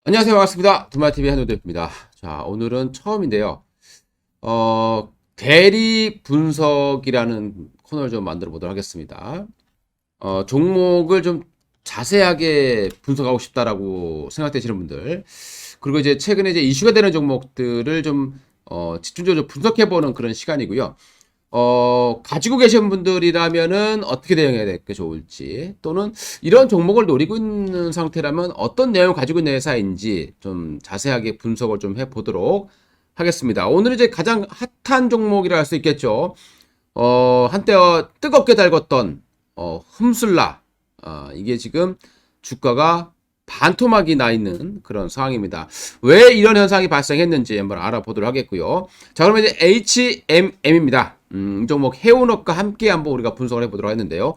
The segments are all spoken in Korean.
안녕하세요. 반갑습니다. 두마TV 한효대입니다. 자, 오늘은 처음인데요. 대리 분석이라는 코너를 좀 만들어 보도록 하겠습니다. 종목을 좀 자세하게 분석하고 싶다라고 생각되시는 분들, 그리고 이제 최근에 이제 이슈가 되는 종목들을 좀, 집중적으로 분석해 보는 그런 시간이고요. 가지고 계신 분들이라면은 어떻게 대응해야 될 게 좋을지, 또는 이런 종목을 노리고 있는 상태라면 어떤 내용을 가지고 있는 회사인지 좀 자세하게 분석을 좀 해보도록 하겠습니다. 오늘 이제 가장 핫한 종목이라 할 수 있겠죠. 한때 뜨겁게 달궜던, 흠슬라. 이게 지금 주가가 반토막이 나 있는 그런 상황입니다. 왜 이런 현상이 발생했는지 한번 알아보도록 하겠고요. 자, 그러면 이제 HMM입니다. 이 종목 해운업과 함께 한번 우리가 분석을 해보도록 했는데요.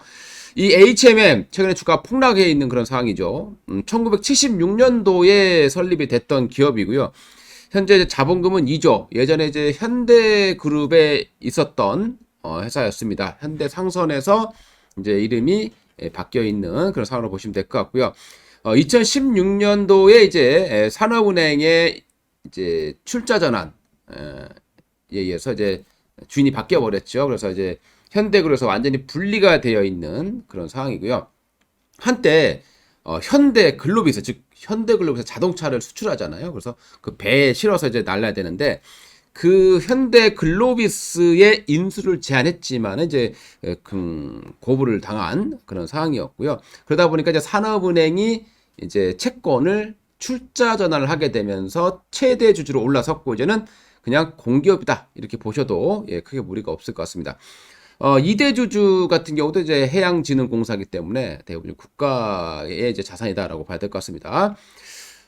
이 HMM 최근에 주가 폭락해 있는 그런 상황이죠. 1976년도에 설립이 됐던 기업이고요. 현재 자본금은 2조. 예전에 이제 현대그룹에 있었던 회사였습니다. 현대상선에서 이제 이름이 바뀌어 있는 그런 상황으로 보시면 될 것 같고요. 2016년도에 이제 산업은행의 이제 출자 전환에 의해서 이제 주인이 바뀌어 버렸죠. 그래서 이제 현대그룹에서 완전히 분리가 되어 있는 그런 상황이고요. 한때 현대글로비스, 즉 현대글로비스 자동차를 수출하잖아요. 그래서 그 배에 실어서 이제 날라야 되는데 그 현대글로비스의 인수를 제안했지만 이제 고부를 당한 그런 상황이었고요. 그러다 보니까 이제 산업은행이 이제 채권을 출자 전환을 하게 되면서 최대 주주로 올라섰고, 이제는 그냥 공기업이다 이렇게 보셔도 크게 무리가 없을 것 같습니다. 2대 주주 같은 경우도 이제 해양진흥공사이기 때문에 대부분 국가의 이제 자산이다라고 봐야 될 것 같습니다.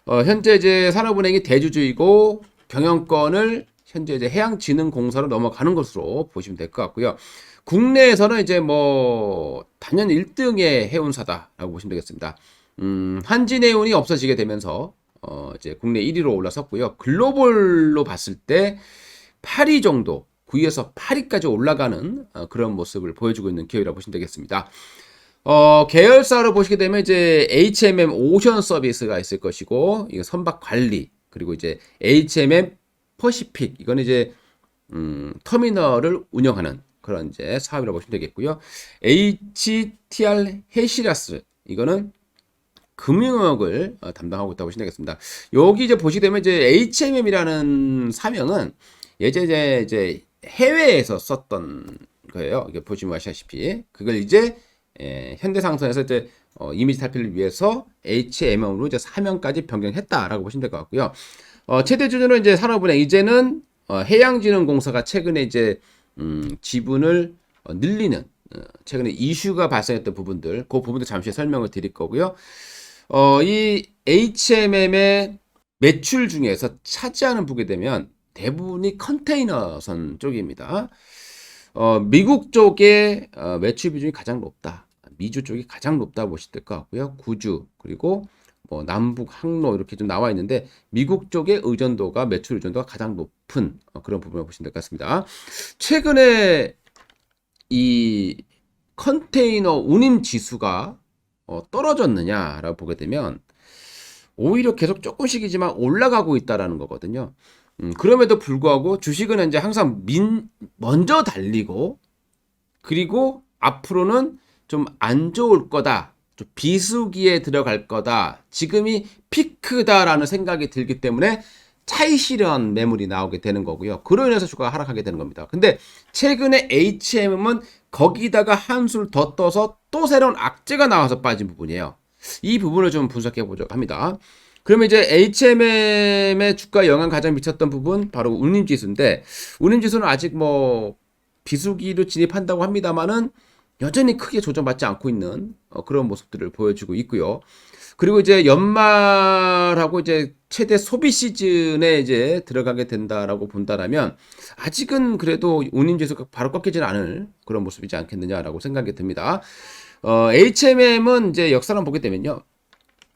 현재 이제 산업은행이 대주주이고 경영권을 현재 이제 해양진흥공사로 넘어가는 것으로 보시면 될 것 같고요. 국내에서는 이제 뭐 단연 1등의 해운사다라고 보시면 되겠습니다. 한진해운이 없어지게 되면서 이제 국내 1위로 올라섰고요. 글로벌로 봤을 때 8위 정도, 9위에서 8위까지 올라가는 그런 모습을 보여주고 있는 기업이라고 보시면 되겠습니다. 계열사로 보시게 되면 이제 HMM 오션 서비스가 있을 것이고, 이거 선박 관리, 그리고 이제 HMM 퍼시픽, 이건 이제 터미널을 운영하는 그런 이제 사업이라고 보시면 되겠고요. HTR 해시라스, 이거는 금융업을 담당하고 있다고 보시면 되겠습니다. 여기 이제 보시게 되면 이제 HMM이라는 사명은 예전에 이제 해외에서 썼던 거예요. 이게 보시면 아시다시피 그걸 이제 현대상선에서 이제 이미지 탈피를 위해서 HMM으로 이제 사명까지 변경했다라고 보시면 될 것 같고요. 최대 주주는 이제 산업은행, 이제는 해양진흥공사가 최근에 이제 지분을 늘리는 최근에 이슈가 발생했던 부분들, 그 부분도 잠시 설명을 드릴 거고요. 이 HMM의 매출 중에서 차지하는 보게 되면 대부분이 컨테이너선 쪽입니다. 미국 쪽의 매출 비중이 가장 높다. 미주 쪽이 가장 높다 보시면 될 것 같고요. 구주, 그리고 뭐 남북 항로 이렇게 좀 나와 있는데 미국 쪽의 의존도가, 매출 의존도가 가장 높은 그런 부분을 보시면 될 것 같습니다. 최근에 이 컨테이너 운임 지수가 떨어졌느냐라고 보게 되면 오히려 계속 조금씩이지만 올라가고 있다라는 거거든요. 그럼에도 불구하고 주식은 이제 항상 먼저 달리고, 그리고 앞으로는 좀 안 좋을 거다, 좀 비수기에 들어갈 거다, 지금이 피크다라는 생각이 들기 때문에 차익 실현 매물이 나오게 되는 거고요. 그로 인해서 주가가 하락하게 되는 겁니다. 근데 최근에 HM은 거기다가 한술 더 떠서 또 새로운 악재가 나와서 빠진 부분이에요. 이 부분을 좀 분석해 보려고 합니다. 그러면 이제 HMM의 주가 영향 가장 미쳤던 부분 바로 운임지수인데, 운임지수는 아직 뭐 비수기로 진입한다고 합니다만은 여전히 크게 조정받지 않고 있는 그런 모습들을 보여주고 있고요. 그리고 이제 연말하고 이제 최대 소비 시즌에 이제 들어가게 된다라고 본다라면 아직은 그래도 운임지수가 바로 꺾이지는 않을 그런 모습이지 않겠느냐라고 생각이 듭니다. HMM은 이제 역사를 보게 되면요.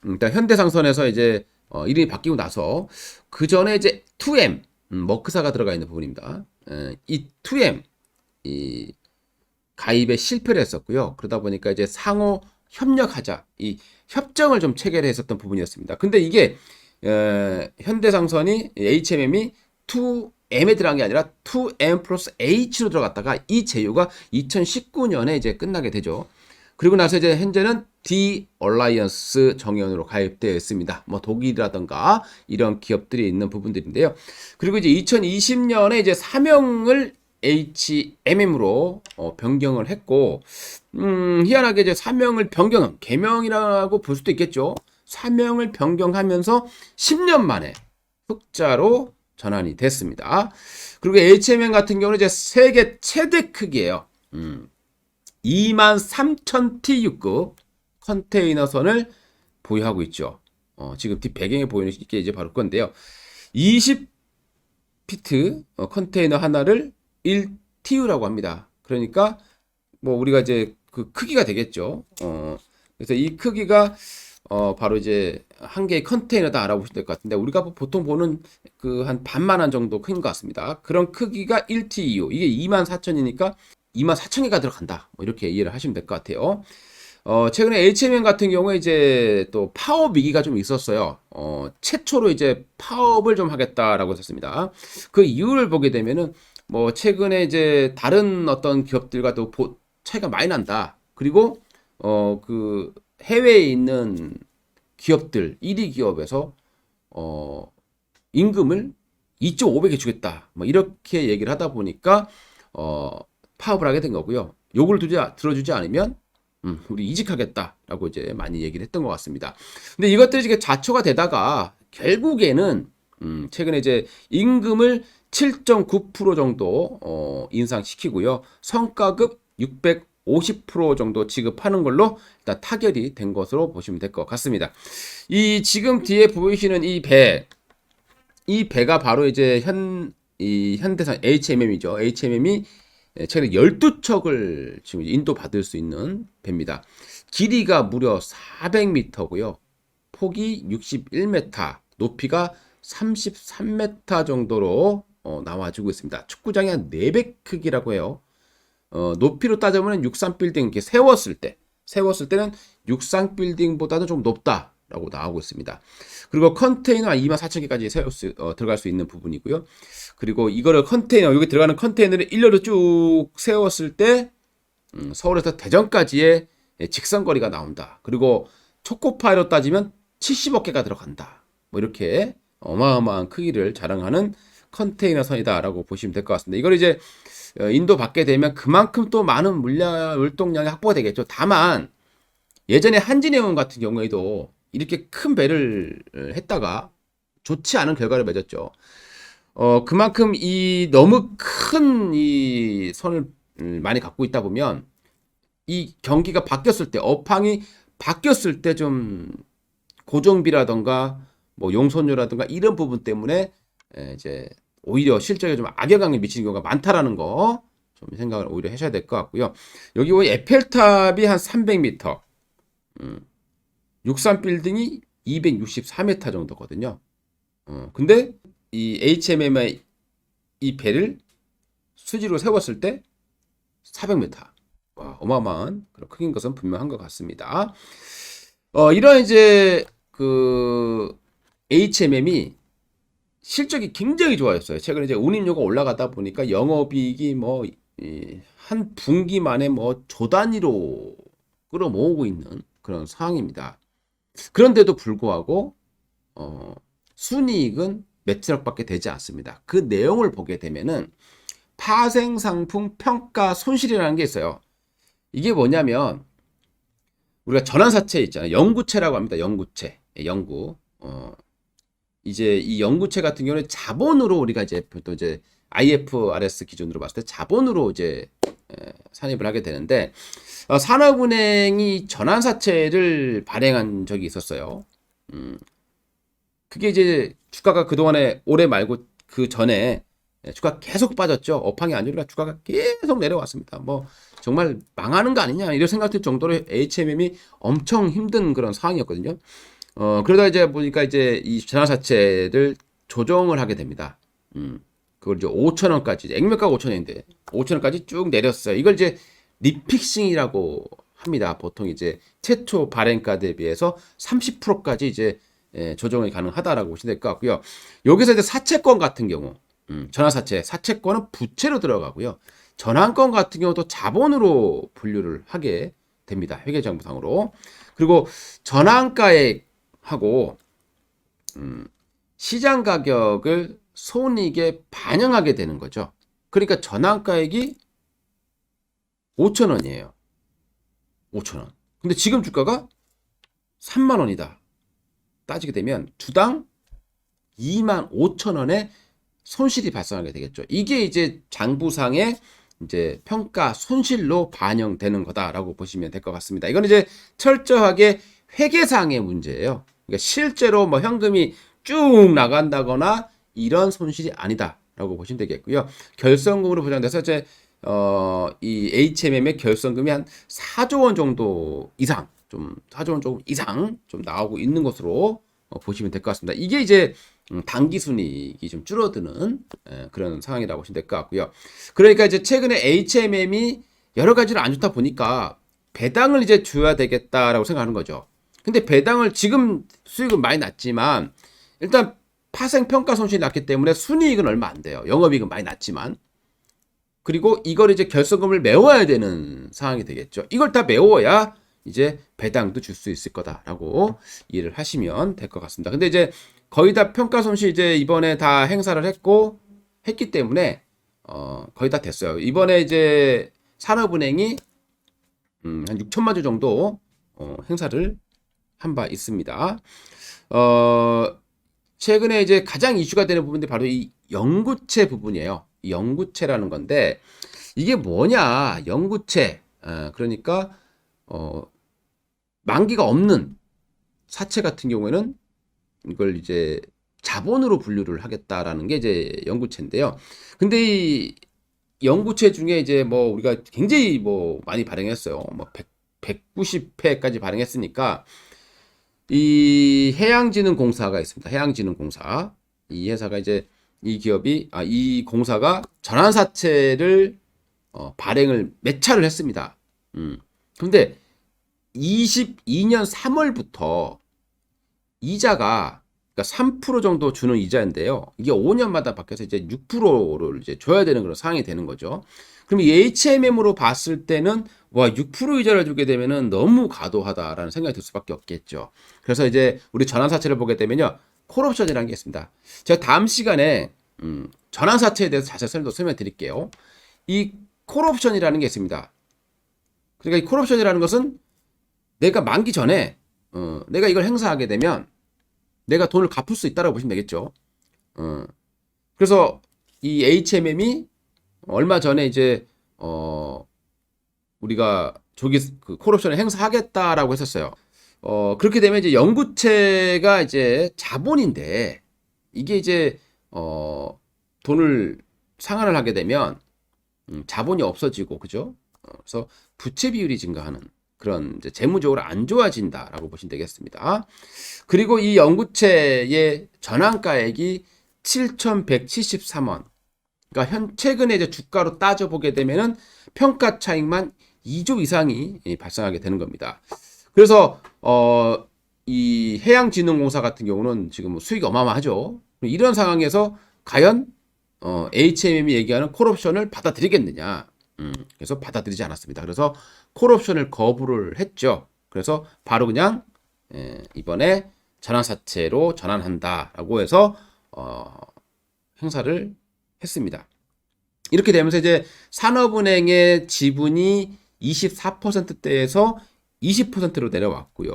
일단 현대상선에서 이제 이름이 바뀌고 나서 그 전에 이제 2M, 머크사가 들어가 있는 부분입니다. 이 2M 이 가입에 실패를 했었고요. 그러다 보니까 이제 상호 협력하자, 이 협정을 좀 체결했었던 부분이었습니다. 근데 이게 현대상선이 HMM이 2M에 들어간 게 아니라 2M 플러스 H로 들어갔다가 이 제휴가 2019년에 이제 끝나게 되죠. 그리고 나서 이제 현재는 D 얼라이언스 정연으로 가입되어 있습니다. 뭐 독일이라든가 이런 기업들이 있는 부분들인데요. 그리고 이제 2020년에 이제 사명을 HMM으로 변경을 했고, 희한하게 이제 사명을 변경은 개명이라고 볼 수도 있겠죠. 사명을 변경하면서 10년 만에 흑자로 전환이 됐습니다. 그리고 HMM 같은 경우는 이제 세계 최대 크기예요. 23,000 TU급 컨테이너선을 보유하고 있죠. 지금 뒷 배경에 보이는 게 이제 바로 건데요. 20피트 컨테이너 하나를 1TU라고 합니다. 그러니까 뭐 우리가 이제 그 크기가 되겠죠. 그래서 이 크기가 바로 이제 한 개의 컨테이너다 알아보시면 될 것 같은데, 우리가 보통 보는 그 한 반만한 정도 큰 것 같습니다. 그런 크기가 1TU, 이게 24,000이니까 24,000개가 들어간다. 뭐 이렇게 이해를 하시면 될 것 같아요. 최근에 HMM 같은 경우에 이제 또 파업 위기가 좀 있었어요. 최초로 이제 파업을 좀 하겠다라고 했었습니다. 그 이유를 보게 되면은 뭐 최근에 이제 다른 어떤 기업들과도 차이가 많이 난다. 그리고 그 해외에 있는 기업들 1위 기업에서 임금을 2.5배에 주겠다. 뭐 이렇게 얘기를 하다 보니까 파업을 하게 된 거고요. 요걸 들어주지 않으면 우리 이직하겠다라고 이제 많이 얘기를 했던 것 같습니다. 근데 이것들이 이제 자초가 되다가 결국에는 최근에 이제 임금을 7.9% 정도 인상시키고요. 성과급 650% 정도 지급하는 걸로 일단 타결이 된 것으로 보시면 될 것 같습니다. 이 지금 뒤에 보이시는 이 배가 바로 이제 이 현대산 HMM이죠. HMM이 최근에 12척을 지금 인도받을 수 있는 배입니다. 길이가 무려 400m고요. 폭이 61m, 높이가 33m 정도로 나와주고 있습니다. 축구장이 한 4배 크기라고 해요. 높이로 따지면 63빌딩 이렇게 세웠을 때는 63빌딩보다는 좀 높다라고 나오고 있습니다. 그리고 컨테이너 24,000개까지 들어갈 수 있는 부분이고요. 그리고 이거를 여기 들어가는 컨테이너를 일렬로 쭉 세웠을 때 서울에서 대전까지의 직선거리가 나온다. 그리고 초코파이로 따지면 70억 개가 들어간다. 뭐 이렇게 어마어마한 크기를 자랑하는 컨테이너 선이다라고 보시면 될 것 같습니다. 이걸 이제 인도 받게 되면 그만큼 또 많은 물동량이 확보가 되겠죠. 다만 예전에 한진해운 같은 경우에도 이렇게 큰 배를 했다가 좋지 않은 결과를 맺었죠. 그만큼 이 너무 큰 이 선을 많이 갖고 있다 보면 이 경기가 바뀌었을 때, 업황이 바뀌었을 때 좀 고정비라던가 뭐 용선료라든가 이런 부분 때문에 이제 오히려 실적에 좀 악영향을 미치는 경우가 많다라는 거 좀 생각을 오히려 하셔야 될 것 같고요. 여기 보면 에펠탑이 한 300m, 63빌딩이 264m 정도거든요. 근데 이 HMM의 이 배를 수지로 세웠을 때 400m. 와, 어마어마한 그런 크기인 것은 분명한 것 같습니다. 이런 이제 그 HMM이 실적이 굉장히 좋아졌어요. 최근에 이제 운임료가 올라가다 보니까 영업이익이 뭐 한 분기 만에 뭐 조 단위로 끌어모으고 있는 그런 상황입니다. 그런데도 불구하고 순이익은 몇 천억밖에 되지 않습니다. 그 내용을 보게 되면은 파생상품 평가 손실이라는 게 있어요. 이게 뭐냐면 우리가 전환사채 있잖아요. 영구채라고 합니다. 영구채, 영구. 이제 이 영구채 같은 경우는 자본으로 우리가 이제 또 이제 IFRS 기준으로 봤을 때 자본으로 이제 산입을 하게 되는데, 산업은행이 전환사채를 발행한 적이 있었어요. 그게 이제 주가가 그동안에 올해 말고 그 전에 주가 계속 빠졌죠. 업황이 안 좋으니까 주가가 계속 내려왔습니다. 뭐 정말 망하는 거 아니냐 이런 생각 들 정도로 HMM이 엄청 힘든 그런 상황이었거든요. 그러다 이제 보니까 이제 이 전환사채를 조정을 하게 됩니다. 그걸 이제 5,000원까지, 액면가가 5,000원인데 5,000원까지 쭉 내렸어요. 이걸 이제 리픽싱이라고 합니다. 보통 이제 최초 발행가 대비해서 30%까지 이제 조정이 가능하다라고 보시면 될 것 같고요. 여기서 이제 사채권 같은 경우, 사채권은 부채로 들어가고요. 전환권 같은 경우도 자본으로 분류를 하게 됩니다. 회계정보상으로. 그리고 전환가액하고 시장 가격을 손익에 반영하게 되는 거죠. 그러니까 전환가액이 5,000원이에요. 5,000원. 근데 지금 주가가 3만 원이다. 따지게 되면 주당 25,000원의 손실이 발생하게 되겠죠. 이게 이제 장부상의 이제 평가 손실로 반영되는 거다라고 보시면 될 것 같습니다. 이건 이제 철저하게 회계상의 문제예요. 그러니까 실제로 뭐 현금이 쭉 나간다거나 이런 손실이 아니다라고 보시면 되겠고요. 결성금으로 보장돼서 이제 이 HMM의 결성금이 한 4조 원 정도 이상, 4조 원 조금 이상 좀 나오고 있는 것으로 보시면 될 것 같습니다. 이게 이제 단기 순이익이 좀 줄어드는 그런 상황이라고 보시면 될 것 같고요. 그러니까 이제 최근에 HMM이 여러 가지로 안 좋다 보니까 배당을 이제 줘야 되겠다라고 생각하는 거죠. 근데 배당을 지금 수익은 많이 났지만 일단 파생 평가 손실이 났기 때문에 순이익은 얼마 안 돼요. 영업이익은 많이 났지만. 그리고 이걸 이제 결성금을 메워야 되는 상황이 되겠죠. 이걸 다 메워야 이제 배당도 줄 수 있을 거다라고 이해를 하시면 될 것 같습니다. 근데 이제 거의 다 평가 손실 이제 이번에 다 행사를 했기 때문에 거의 다 됐어요. 이번에 이제 산업은행이 한 6천만 주 정도 행사를 한 바 있습니다. 최근에 이제 가장 이슈가 되는 부분이 바로 이 영구채 부분이에요. 이 영구채라는 건데 이게 뭐냐? 영구채. 그러니까 만기가 없는 사채 같은 경우에는 이걸 이제 자본으로 분류를 하겠다라는 게 이제 영구채인데요. 근데 이 영구채 중에 이제 뭐 우리가 굉장히 뭐 많이 발행했어요. 뭐 190회까지 발행했으니까 이 해양진흥공사가 있습니다. 해양진흥공사. 이 회사가 이제 이 공사가 전환사채를 발행을 몇 차를 했습니다. 근데 22년 3월부터 이자가 그러니까 3% 정도 주는 이자인데요. 이게 5년마다 바뀌어서 이제 6%를 이제 줘야 되는 그런 상황이 되는 거죠. 그럼 이 HMM으로 봤을 때는 와, 6% 이자를 주게 되면은 너무 과도하다라는 생각이 들 수밖에 없겠죠. 그래서 이제 우리 전환사채를 보게 되면요. 콜옵션이라는 게 있습니다. 제가 다음 시간에 전환사채에 대해서 자세히 설명드릴게요. 이 콜옵션이라는 게 있습니다. 그러니까 이 콜옵션이라는 것은 내가 만기 전에 내가 이걸 행사하게 되면 내가 돈을 갚을 수 있다라고 보시면 되겠죠. 그래서 이 HMM이 얼마 전에 이제 우리가 조기 그 콜옵션을 행사하겠다라고 했었어요. 그렇게 되면 이제 영구채가 이제 자본인데 이게 이제 돈을 상환을 하게 되면 자본이 없어지고 그죠? 그래서 부채 비율이 증가하는 그런 이제 재무적으로 안 좋아진다라고 보시면 되겠습니다. 그리고 이 영구채의 전환가액이 7,173원. 그러니까 최근에 이제 주가로 따져 보게 되면은 평가 차익만 2조 이상이 발생하게 되는 겁니다. 그래서 이 해양진흥공사 같은 경우는 지금 수익이 어마어마하죠. 이런 상황에서 과연 HMM이 얘기하는 콜옵션을 받아들이겠느냐? 그래서 받아들이지 않았습니다. 그래서 콜옵션을 거부를 했죠. 그래서 바로 그냥 이번에 전환사채로 전환한다라고 해서 행사를 했습니다. 이렇게 되면서 이제 산업은행의 지분이 24%대에서 20%로 내려왔고요.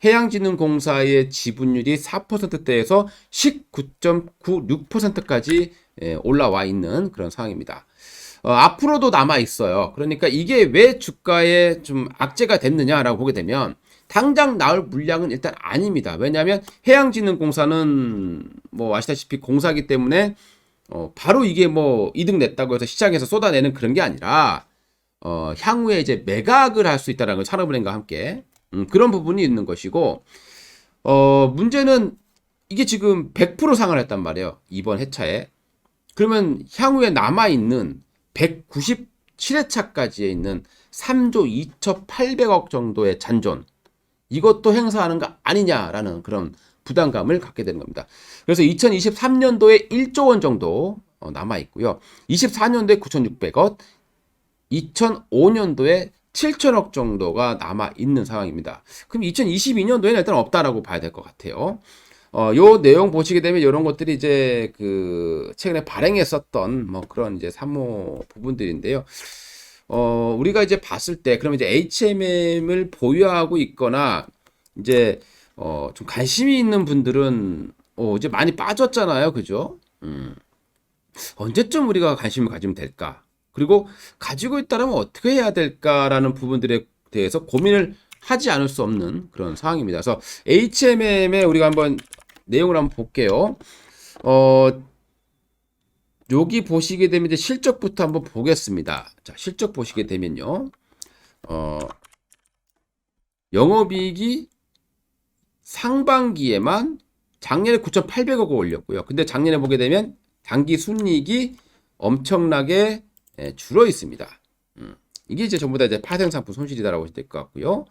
해양진흥공사의 지분율이 4%대에서 19.96%까지 올라와 있는 그런 상황입니다. 앞으로도 남아 있어요. 그러니까 이게 왜 주가에 좀 악재가 됐느냐라고 보게 되면 당장 나올 물량은 일단 아닙니다. 왜냐하면 해양진흥공사는 뭐 아시다시피 공사기 때문에 바로 이게 뭐 이득 냈다고 해서 시장에서 쏟아내는 그런 게 아니라 향후에 이제 매각을 할 수 있다는 걸 산업은행과 함께 그런 부분이 있는 것이고 문제는 이게 지금 100% 상환을 했단 말이에요. 이번 회차에. 그러면 향후에 남아있는 197회차까지에 있는 3조 2,800억 정도의 잔존 이것도 행사하는 거 아니냐라는 그런 부담감을 갖게 되는 겁니다. 그래서 2023년도에 1조 원 정도 남아 있고요. 24년도에 9,600억, 2005년도에 7천억 정도가 남아 있는 상황입니다. 그럼 2022년도에는 일단 없다라고 봐야 될 것 같아요. 요 내용 보시게 되면 이런 것들이 이제 그 최근에 발행했었던 뭐 그런 이제 사모 부분들인데요. 우리가 이제 봤을 때 그러면 이제 HMM을 보유하고 있거나 이제 좀 관심이 있는 분들은 이제 많이 빠졌잖아요. 그죠? 언제쯤 우리가 관심을 가지면 될까? 그리고 가지고 있다면 어떻게 해야 될까라는 부분들에 대해서 고민을 하지 않을 수 없는 그런 상황입니다. 그래서 HMM에 우리가 한번 내용을 한번 볼게요. 여기 보시게 되면 이제 실적부터 한번 보겠습니다. 자, 실적 보시게 되면요. 영업이익이 상반기에만 작년에 9,800억을 올렸고요. 근데 작년에 보게 되면 당기 순이익이 엄청나게 줄어 있습니다. 이게 이제 전부 다 이제 파생상품 손실이다라고 될 것 같고요.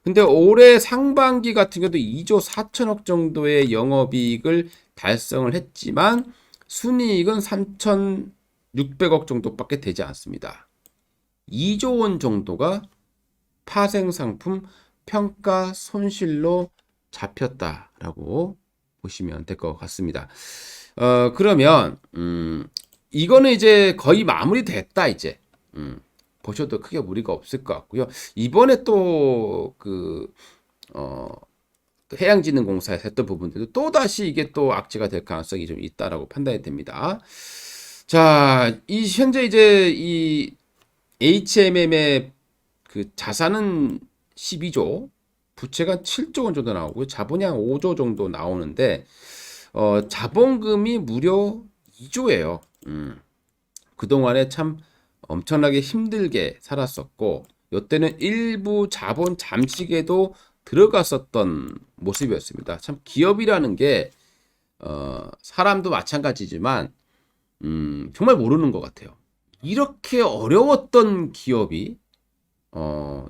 근데 올해 상반기 같은 경우도 2조 4천억 정도의 영업이익을 달성을 했지만 순이익은 3,600억 정도밖에 되지 않습니다. 2조 원 정도가 파생상품 평가 손실로 잡혔다라고 보시면 될 것 같습니다. 그러면 이거는 이제 거의 마무리됐다 이제. 보셔도 크게 무리가 없을 것 같고요. 이번에 또 해양진흥공사에서 했던 부분들도 또 다시 이게 또 악재가 될 가능성이 좀 있다라고 판단이 됩니다. 자, 이 현재 이제 이 HMM의 그 자산은 12조, 부채가 7조 원 정도 나오고요. 자본이 한 5조 정도 나오는데 자본금이 무려 2조예요. 그동안에 참 엄청나게 힘들게 살았었고 이때는 일부 자본 잠식에도 들어갔었던 모습이었습니다. 참 기업이라는 게 사람도 마찬가지지만 정말 모르는 것 같아요. 이렇게 어려웠던 기업이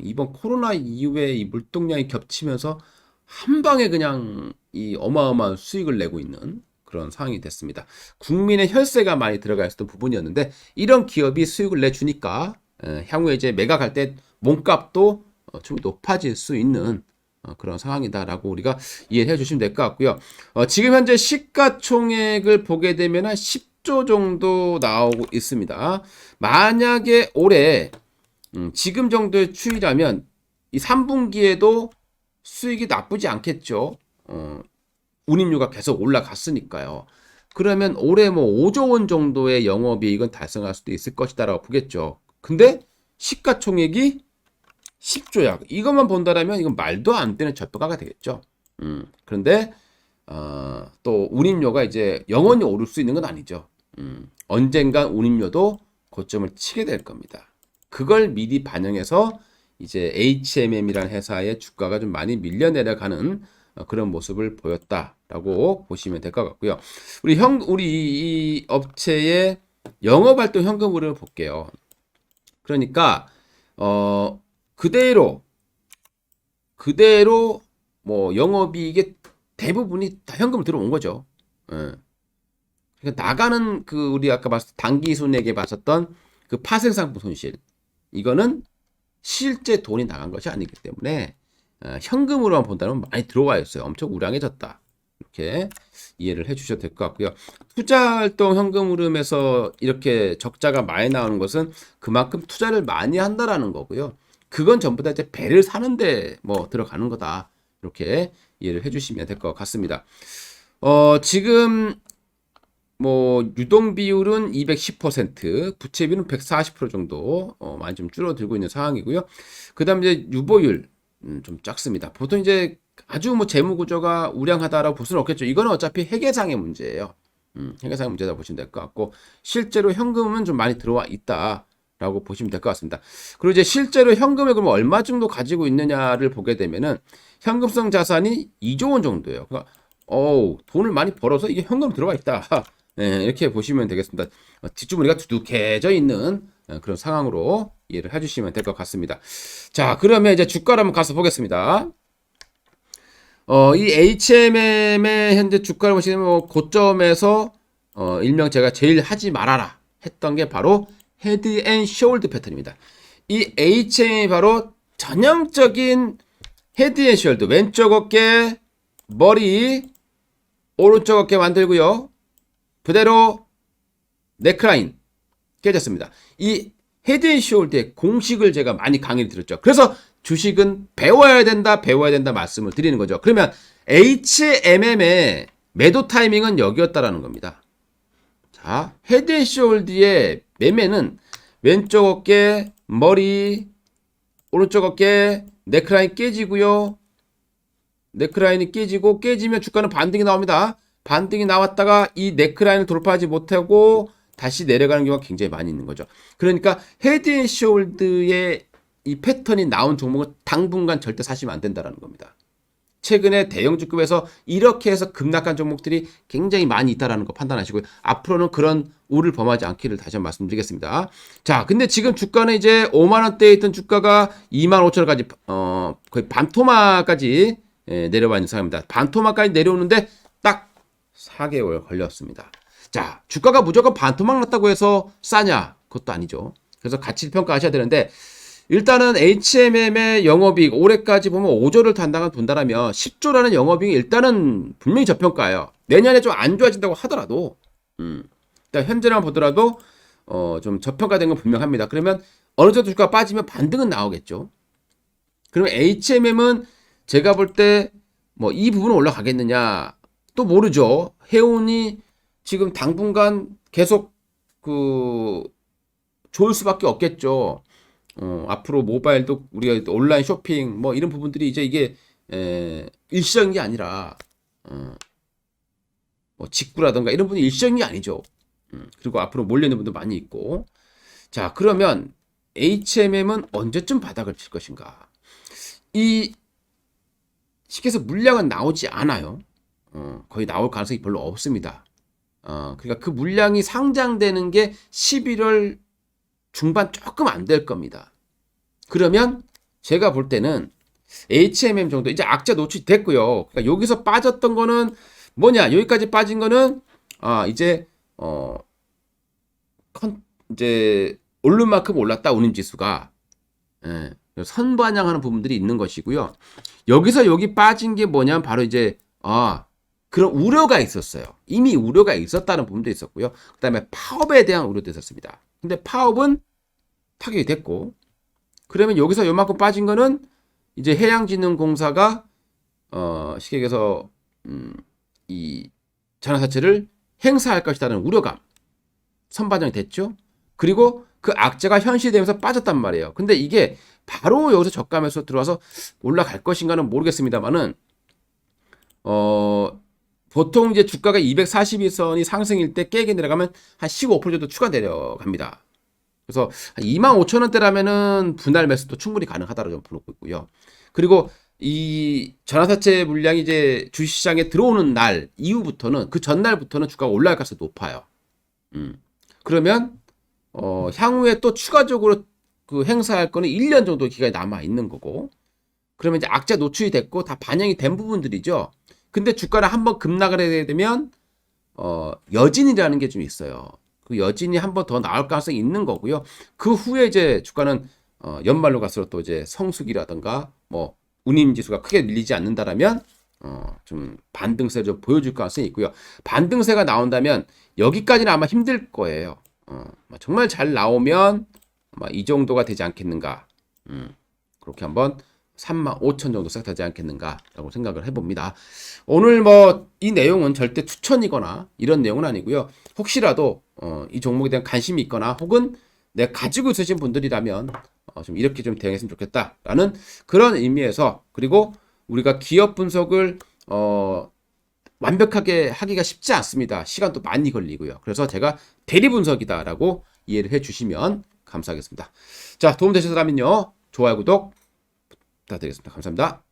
이번 코로나 이후에 이 물동량이 겹치면서 한 방에 그냥 이 어마어마한 수익을 내고 있는 그런 상황이 됐습니다. 국민의 혈세가 많이 들어가 있었던 부분이었는데 이런 기업이 수익을 내주니까 향후에 이제 매각할 때 몸값도 좀 높아질 수 있는 그런 상황이다라고 우리가 이해해 주시면 될 것 같고요. 지금 현재 시가총액을 보게 되면 한 10조 정도 나오고 있습니다. 만약에 올해 지금 정도의 추이라면 이 3분기에도 수익이 나쁘지 않겠죠. 운임료가 계속 올라갔으니까요. 그러면 올해 뭐 5조 원 정도의 영업이익은 달성할 수도 있을 것이다라고 보겠죠. 근데 시가총액이 10조야. 이것만 본다라면 이건 말도 안 되는 저가가 되겠죠. 그런데 또 운임료가 이제 영원히 오를 수 있는 건 아니죠. 언젠간 운임료도 고점을 치게 될 겁니다. 그걸 미리 반영해서 이제 HMM이라는 회사의 주가가 좀 많이 밀려내려가는 그런 모습을 보였다라고 보시면 될 것 같고요. 우리 이 업체의 영업활동 현금흐름을 볼게요. 그러니까 그대로 뭐 영업이익의 대부분이 다 현금으로 들어온 거죠. 그러니까 나가는 그 우리 아까 봤을 때 당기순에게 봤었던 그 파생상품 손실 이거는 실제 돈이 나간 것이 아니기 때문에 현금으로만 본다면 많이 들어와 있어요. 엄청 우량해졌다. 이렇게 이해를 해주셔도 될 것 같고요. 투자활동 현금 흐름에서 이렇게 적자가 많이 나오는 것은 그만큼 투자를 많이 한다라는 거고요. 그건 전부 다 이제 배를 사는데 뭐 들어가는 거다. 이렇게 이해를 해주시면 될 것 같습니다. 지금 뭐 유동 비율은 210%, 부채 비율은 140% 정도 많이 좀 줄어들고 있는 상황이고요. 그다음 이제 유보율 좀 작습니다. 보통 이제 아주 뭐 재무 구조가 우량하다라고 볼 수는 없겠죠. 이거는 어차피 회계상의 문제예요. 회계상의 문제다 보시면 될 것 같고 실제로 현금은 좀 많이 들어와 있다라고 보시면 될 것 같습니다. 그리고 이제 실제로 현금을 그럼 얼마 정도 가지고 있느냐를 보게 되면은 현금성 자산이 2조 원 정도예요. 그러니까 돈을 많이 벌어서 이게 현금 들어가 있다. 네, 이렇게 보시면 되겠습니다. 뒷주머니가 두둑해져 있는 그런 상황으로 이해를 해주시면 될 것 같습니다. 자, 그러면 이제 주가를 한번 가서 보겠습니다. 이 HMM의 현재 주가를 보시면 뭐 고점에서 일명 제가 제일 하지 말아라 했던 게 바로 헤드 앤 숄더 패턴입니다. 이 HMM이 바로 전형적인 헤드 앤 숄더, 왼쪽 어깨, 머리, 오른쪽 어깨 만들고요. 그대로 네크라인 깨졌습니다. 이 헤드 앤 숄더의 공식을 제가 많이 강의를 드렸죠. 그래서 주식은 배워야 된다 말씀을 드리는 거죠. 그러면 HMM의 매도 타이밍은 여기였다라는 겁니다. 자, 헤드 앤 숄더의 매매는 왼쪽 어깨, 머리, 오른쪽 어깨, 네크라인 깨지고요. 네크라인이 깨지고 깨지면 주가는 반등이 나옵니다. 반등이 나왔다가 이 네크라인을 돌파하지 못하고 다시 내려가는 경우가 굉장히 많이 있는 거죠. 그러니까 헤드 앤 숄더의 이 패턴이 나온 종목은 당분간 절대 사시면 안 된다는 겁니다. 최근에 대형주급에서 이렇게 해서 급락한 종목들이 굉장히 많이 있다는 거 판단하시고요. 앞으로는 그런 우를 범하지 않기를 다시 한번 말씀드리겠습니다. 자, 근데 지금 주가는 이제 5만 원대에 있던 주가가 2만 5천 원까지 거의 반토막까지 내려와 있는 상황입니다. 반토막까지 내려오는데 딱 4개월 걸렸습니다. 자, 주가가 무조건 반토막 났다고 해서 싸냐? 그것도 아니죠. 그래서 가치 평가하셔야 되는데 일단은 HMM의 영업이익 올해까지 보면 5조를 돈다라면 10조라는 영업이익이 일단은 분명히 저평가예요. 내년에 좀 안 좋아진다고 하더라도 일단 현재만 보더라도 좀 저평가된 건 분명합니다. 그러면 어느 정도 주가가 빠지면 반등은 나오겠죠. 그러면 HMM은 제가 볼 때 뭐 이 부분은 올라가겠느냐 또 모르죠. 해운이 지금 당분간 계속 좋을 수밖에 없겠죠. 앞으로 모바일도 우리가 온라인 쇼핑 뭐 이런 부분들이 이제 이게 일시적인 게 아니라 뭐 직구라든가 이런 부분이 일시적인 게 아니죠. 그리고 앞으로 몰려있는 분도 많이 있고. 자, 그러면 HMM은 언제쯤 바닥을 칠 것인가? 이 시계에서 물량은 나오지 않아요. 거의 나올 가능성이 별로 없습니다. 그러니까 그 물량이 상장되는 게 11월 중반 조금 안 될 겁니다. 그러면 제가 볼 때는 HMM 정도 이제 악재 노출이 됐고요. 그러니까 여기서 빠졌던 거는 뭐냐? 여기까지 빠진 거는 이제 이제 오른 만큼 올랐다 운임 지수가 선반영하는 부분들이 있는 것이고요. 여기서 여기 빠진 게 뭐냐면 바로 이제 그런 우려가 있었어요. 이미 우려가 있었다는 부분도 있었고요. 그다음에 파업에 대한 우려도 있었습니다. 근데 파업은 타격이 됐고, 그러면 여기서 요만큼 빠진 거는 이제 해양진흥공사가 시객에서 이 전환사채를 행사할 것이라는 우려감 선반영이 됐죠. 그리고 그 악재가 현실되면서 빠졌단 말이에요. 근데 이게 바로 여기서 저가에서 들어와서 올라갈 것인가는 모르겠습니다만은 보통 이제 주가가 242선이 상승일 때 깨게 내려가면 한 15% 정도 추가 내려갑니다. 그래서 25,000원대라면은 분할 매수도 충분히 가능하다고 좀 보고 있고요. 그리고 이 전환사채 물량이 이제 주식시장에 들어오는 날 이후부터는 그 전날부터는 주가가 올라갈 가능성이 높아요. 그러면 향후에 또 추가적으로 그 행사할 거는 1년 정도 기간이 남아 있는 거고, 그러면 이제 악재 노출이 됐고 다 반영이 된 부분들이죠. 근데 주가를 한번 급락을 해야 되면 여진이라는 게 좀 있어요. 그 여진이 한 번 더 나올 가능성이 있는 거고요. 그 후에 이제 주가는 연말로 갈수록 또 이제 성수기라든가 뭐 운임 지수가 크게 밀리지 않는다라면 좀 반등세를 좀 보여줄 가능성이 있고요. 반등세가 나온다면 여기까지는 아마 힘들 거예요. 정말 잘 나오면 아마 이 정도가 되지 않겠는가. 그렇게 한번 35,000 정도 섹터지 않겠는가라고 생각을 해봅니다. 오늘 뭐 이 내용은 절대 추천이거나 이런 내용은 아니고요. 혹시라도 이 종목에 대한 관심이 있거나 혹은 내가 가지고 있으신 분들이라면 좀 이렇게 좀 대응했으면 좋겠다라는 그런 의미에서, 그리고 우리가 기업 분석을 완벽하게 하기가 쉽지 않습니다. 시간도 많이 걸리고요. 그래서 제가 대리 분석이다라고 이해를 해주시면 감사하겠습니다. 자, 도움 되셨다면요, 좋아요, 구독 부탁드리겠습니다. 감사합니다.